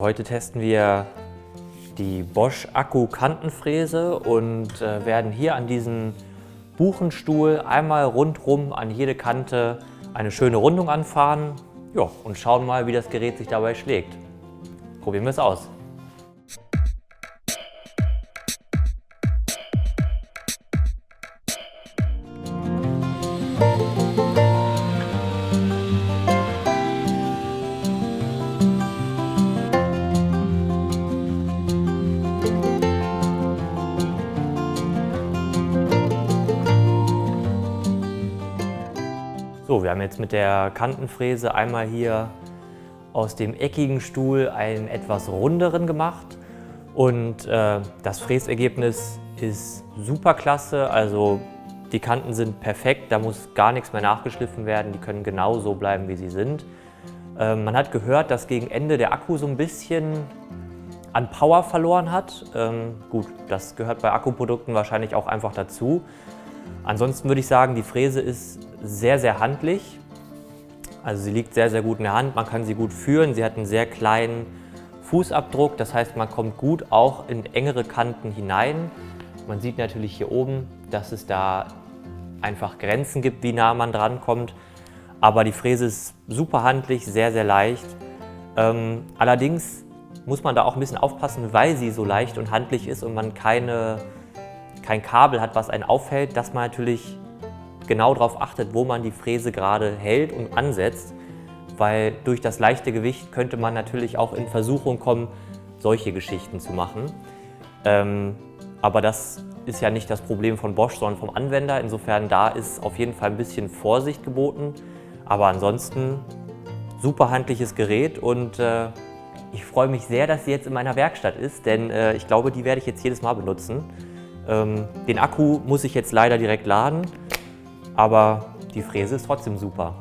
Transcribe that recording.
Heute testen wir die Bosch Akku-Kantenfräse und werden hier an diesem Buchenstuhl einmal rundrum an jede Kante eine schöne Rundung anfahren, ja, und schauen mal, wie das Gerät sich dabei schlägt. Probieren wir es aus. So, wir haben jetzt mit der Kantenfräse einmal hier aus dem eckigen Stuhl einen etwas runderen gemacht und das Fräsergebnis ist super klasse. Also die Kanten sind perfekt, da muss gar nichts mehr nachgeschliffen werden, die können genau so bleiben, wie sie sind. Man hat gehört, dass gegen Ende der Akku so ein bisschen an Power verloren hat. Gut, das gehört bei Akkuprodukten wahrscheinlich auch einfach dazu. Ansonsten würde ich sagen, die Fräse ist sehr, sehr handlich. Also sie liegt sehr, sehr gut in der Hand, man kann sie gut führen. Sie hat einen sehr kleinen Fußabdruck, das heißt, man kommt gut auch in engere Kanten hinein. Man sieht natürlich hier oben, dass es da einfach Grenzen gibt, wie nah man dran kommt. Aber die Fräse ist super handlich, sehr, sehr leicht. Allerdings muss man da auch ein bisschen aufpassen, weil sie so leicht und handlich ist und man kein Kabel hat, was einen aufhält, dass man natürlich genau darauf achtet, wo man die Fräse gerade hält und ansetzt, weil durch das leichte Gewicht könnte man natürlich auch in Versuchung kommen, solche Geschichten zu machen. Aber das ist ja nicht das Problem von Bosch, sondern vom Anwender. Insofern da ist auf jeden Fall ein bisschen Vorsicht geboten. Aber ansonsten super handliches Gerät und ich freue mich sehr, dass sie jetzt in meiner Werkstatt ist, denn ich glaube, die werde ich jetzt jedes Mal benutzen. Den Akku muss ich jetzt leider direkt laden, aber die Fräse ist trotzdem super.